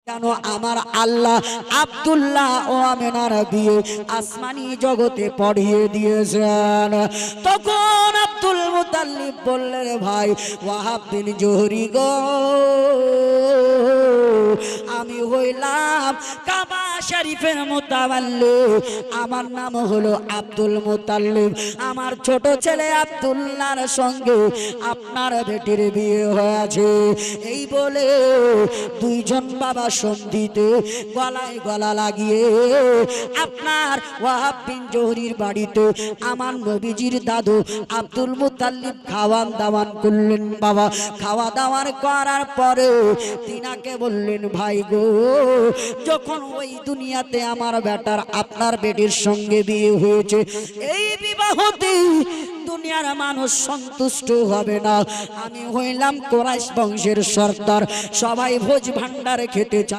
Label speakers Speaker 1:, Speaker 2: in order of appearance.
Speaker 1: কেন আমার আল্লাহ আব্দুল্লাহ ও আমেনার বিয়ে আসমানি জগতে পড়িয়ে দিয়েছেন। তখন আব্দুল মুতাল্লিব বললেন, ভাই ওয়াহাব বিন জোহরি গো, আমি হইলাম কাবা শরীফের মুতাওয়াল্লি, আমার নাম হলো আব্দুল মুতাল্লিব। আমার ছোট ছেলে আব্দুল্লাহর সঙ্গে আপনার বেটির বিয়ে হয়েছে। এই বলে দুইজন বাবা সন্ধিতে গলায় গলা লাগিয়ে আপনার ওয়াহাব বিন জোহরির বাড়িতে আমার নবীজির দাদু আব্দুল মুতাল্লিব খাওয়ান দাওয়ান করলেন। বাবা খাওয়া দাওয়ার করার পরে তিনাকে বললেন, ভাই গো, যখন ওই দুনিয়াতে আমার বেটার আপনার বেটির সঙ্গে বিয়ে হয়েছে, এই বিবাহতে দুনিয়ার মানুষ সন্তুষ্ট হবে না। আমি হইলাম কুরাইশ বংশের সর্দার, সবাই ভোজ ভান্ডার খেতে চায়।